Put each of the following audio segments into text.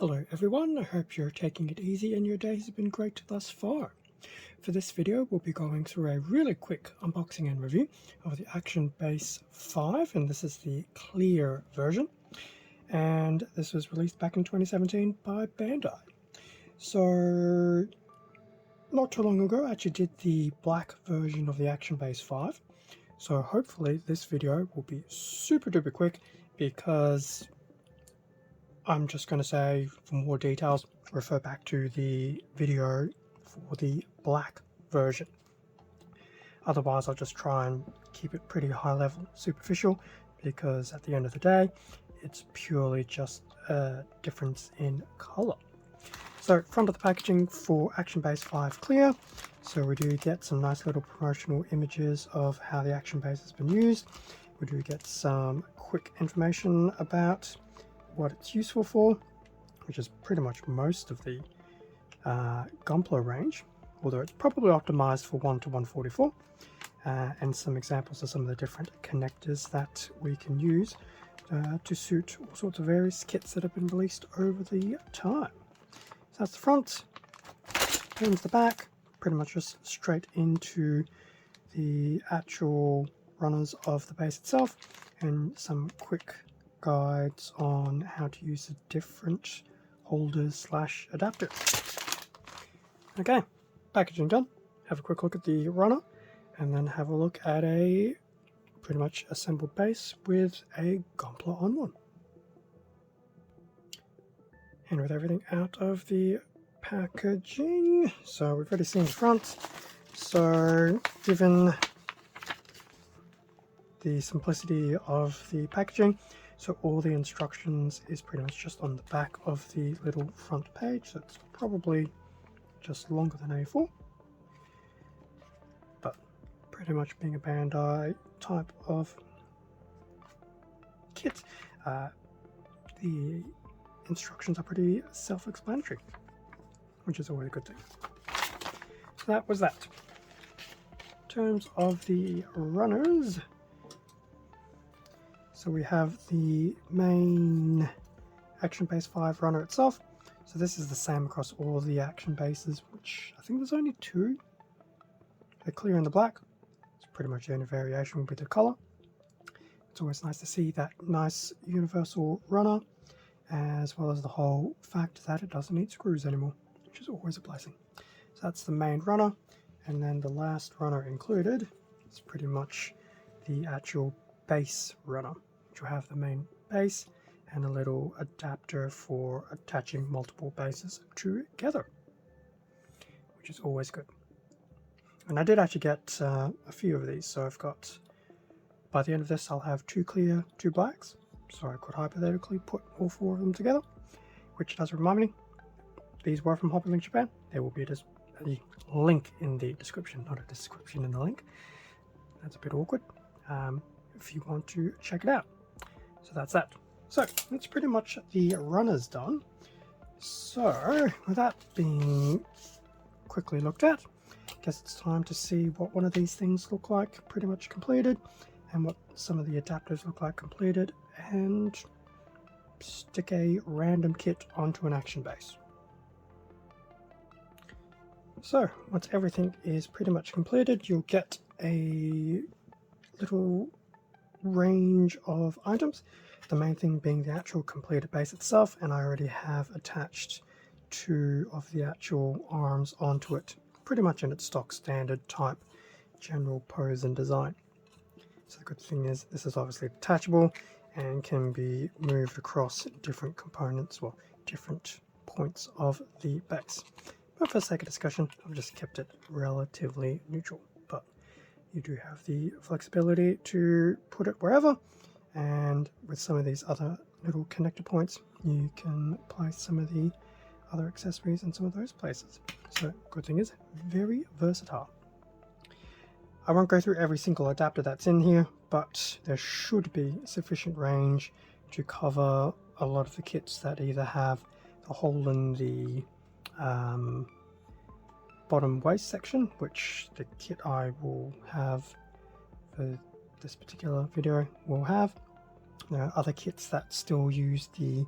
Hello everyone, I hope you're taking it easy and your day has been great thus far. For this video we'll be going through a really quick unboxing and review of the Action Base 5, and this is the clear version, and this was released back in 2017 by Bandai. So not too long ago I actually did the black version of the Action Base 5, so hopefully this video will be super duper quick because I'm just going to say, for more details, refer back to the video for the black version. Otherwise, I'll just try and keep it pretty high level, superficial, because at the end of the day, it's purely just a difference in color. So, front of the packaging for Action Base 5 Clear. So we do get some nice little promotional images of how the Action Base has been used. We do get some quick information about what it's useful for, which is pretty much most of the Gunpla range, although it's probably optimized for 1 to 144, and some examples of some of the different connectors that we can use to suit all sorts of various kits that have been released over the time. So that's the front, here's the back, pretty much just straight into the actual runners of the base itself, and some quick guides on how to use the different holders slash adapters. Okay, packaging done. Have a quick look at the runner and then have a look at a pretty much assembled base with a Gunpla on one. And with everything out of the packaging, so we've already seen the front. So given the simplicity of the packaging, so all the instructions is pretty much just on the back of the little front page. So it's probably just longer than A4, but pretty much being a Bandai type of kit, the instructions are pretty self-explanatory, which is always a good thing. So that was that. In terms of the runners, so we have the main Action Base 5 runner itself. So this is the same across all the Action Bases, which I think there's only two. The clear and the black. It's pretty much the only variation will be the color. It's always nice to see that nice universal runner, as well as the whole fact that it doesn't need screws anymore, which is always a blessing. So that's the main runner, and then the last runner included is pretty much the actual base runner, which will have the main base and a little adapter for attaching multiple bases together, which is always good. And I did actually get a few of these, so I've got, by the end of this, I'll have 2 clear, 2 blacks, so I could hypothetically put all 4 of them together, which does remind me, these were from Hoppylink Japan. There will be a link in the description, not a description in the link. That's a bit awkward. If you want to check it out. So that's that. So that's pretty much the runners done. So with that being quickly looked at, I guess it's time to see what one of these things look like pretty much completed, and what some of the adapters look like completed, and stick a random kit onto an Action Base. So once everything is pretty much completed, you'll get a little range of items, the main thing being the actual completed base itself, and I already have attached 2 of the actual arms onto it, pretty much in its stock standard type general pose and design. So the good thing is this is obviously detachable and can be moved across different components, well, different points of the base. But for the sake of discussion, I've just kept it relatively neutral. But you do have the flexibility to put it wherever, and with some of these other little connector points, you can place some of the other accessories in some of those places. So good thing is, very versatile. I won't go through every single adapter that's in here, but there should be sufficient range to cover a lot of the kits that either have the hole in the bottom waist section, which the kit I will have for this particular video will have. There are other kits that still use the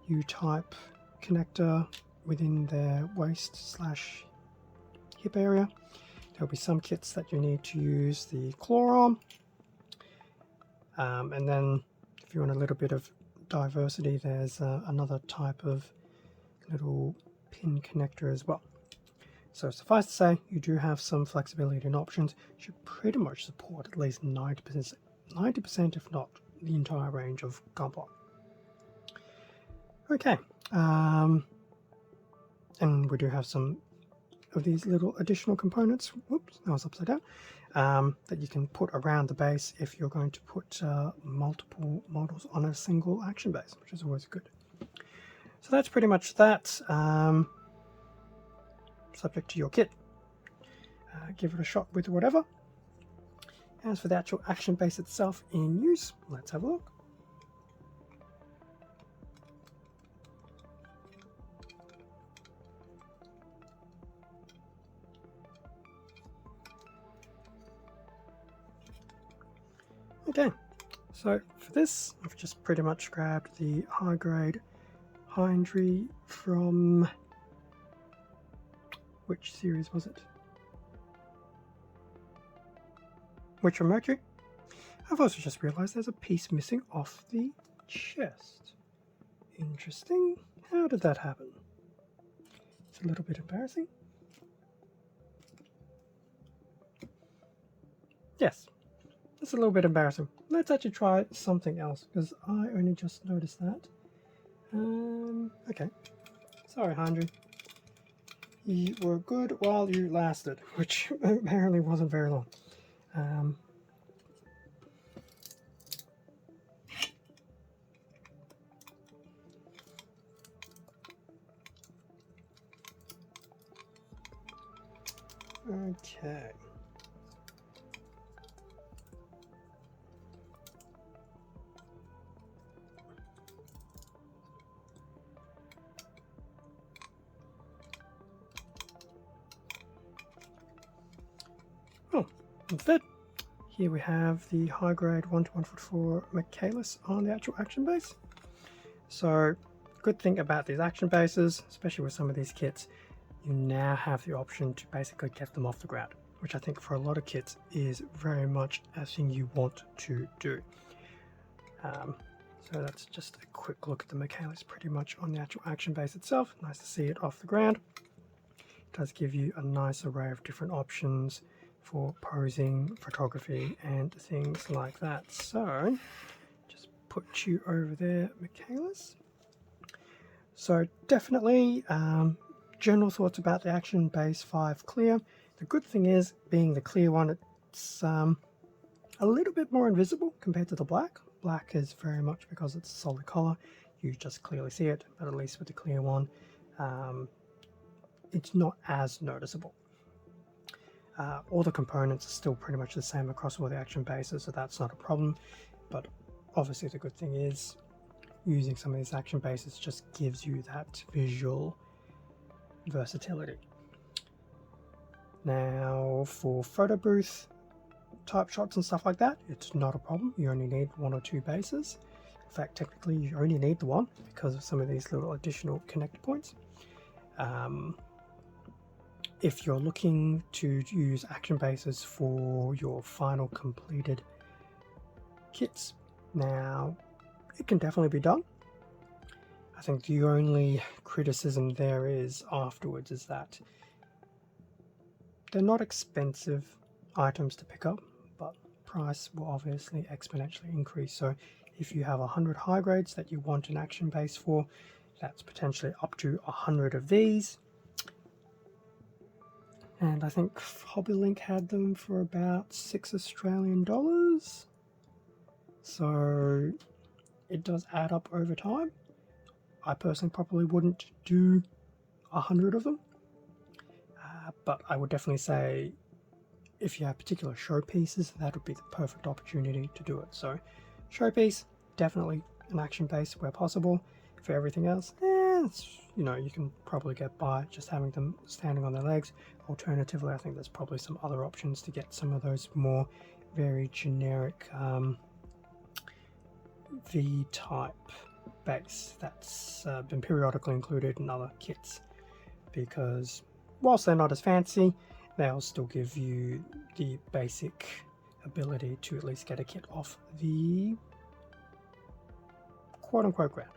U-type connector within their waist slash hip area. There'll be some kits that you need to use the claw arm, and then if you want a little bit of diversity, there's another type of little pin connector as well. So suffice to say, you do have some flexibility and options. You should pretty much support at least 90% if not the entire range of Gunpla. Okay, and we do have some of these little additional components, whoops, that was upside down, that you can put around the base if you're going to put multiple models on a single action base, which is always good. So that's pretty much that, subject to your kit. Give it a shot with whatever. As for the actual action base itself in use, let's have a look. Okay, so for this, I've just pretty much grabbed the high grade Heindree from, which series was it? Which from Mercury? I've also just realized there's a piece missing off the chest. Interesting. How did that happen? It's a little bit embarrassing. Yes, it's a little bit embarrassing. Let's actually try something else, because I only just noticed that. Okay. Sorry, Heindree. You were good while you lasted, which apparently wasn't very long. Okay. Oh, instead, here we have the high grade 1 to 1.4 Michaelis on the actual action base. So, good thing about these action bases, especially with some of these kits, you now have the option to basically get them off the ground, which I think for a lot of kits is very much a thing you want to do. So that's just a quick look at the Michaelis pretty much on the actual action base itself. Nice to see it off the ground. It does give you a nice array of different options for posing, photography, and things like that. So just put you over there, Michaelis. So definitely general thoughts about the Action Base 5 clear. The good thing is, being the clear one, it's a little bit more invisible compared to the black. Black is very much because it's a solid color, you just clearly see it, but at least with the clear one, it's not as noticeable. All the components are still pretty much the same across all the action bases, so that's not a problem. But obviously the good thing is, using some of these action bases just gives you that visual versatility. Now for photo booth type shots and stuff like that, it's not a problem. You only need 1 or 2 bases. In fact, technically you only need the one because of some of these little additional connect points. If you're looking to use action bases for your final completed kits, now it can definitely be done. I think the only criticism there is afterwards is that they're not expensive items to pick up, but price will obviously exponentially increase. So if you have 100 high grades that you want an action base for, that's potentially up to 100 of these. And I think HobbyLink had them for about $6 Australian. So it does add up over time. I personally probably wouldn't do 100 of them. But I would definitely say if you have particular showpieces, that would be the perfect opportunity to do it. So showpiece, definitely an action base where possible. For everything else, you can probably get by just having them standing on their legs. Alternatively, I think there's probably some other options to get some of those more very generic V-type base that's been periodically included in other kits, because whilst they're not as fancy, they'll still give you the basic ability to at least get a kit off the quote-unquote ground.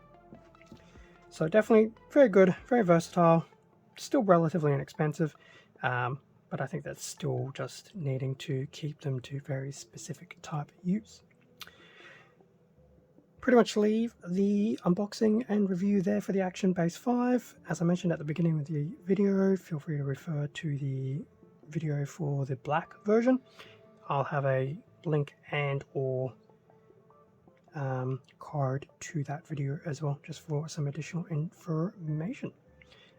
So definitely very good, very versatile, still relatively inexpensive, but I think that's still just needing to keep them to very specific type use. Pretty much leave the unboxing and review there for the Action Base 5. As I mentioned at the beginning of the video, feel free to refer to the video for the black version. I'll have a link and or card to that video as well, just for some additional information.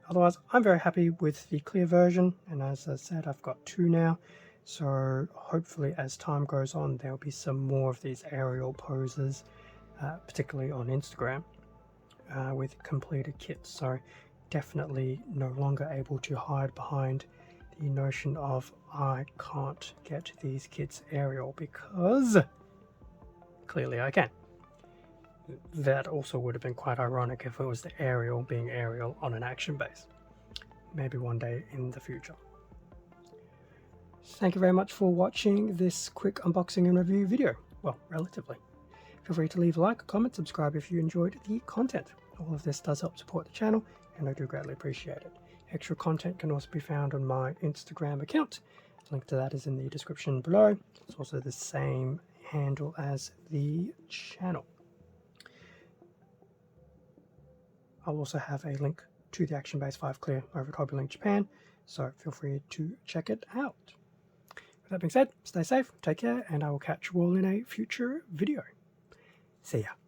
Otherwise, I'm very happy with the clear version, and as I said, I've got 2 now, so hopefully as time goes on there'll be some more of these aerial poses, particularly on Instagram, with completed kits. So definitely no longer able to hide behind the notion of I can't get these kits aerial, because clearly I can. That also would have been quite ironic if it was the aerial being aerial on an action base. Maybe one day in the future. Thank you very much for watching this quick unboxing and review video. Well, relatively. Feel free to leave a like, comment, subscribe if you enjoyed the content. All of this does help support the channel, and I do greatly appreciate it. Extra content can also be found on my Instagram account. The link to that is in the description below. It's also the same handle as the channel. I'll also have a link to the Action Base 5 Clear over at Hobbylink Japan, so feel free to check it out. With that being said, stay safe, take care, and I will catch you all in a future video. See ya.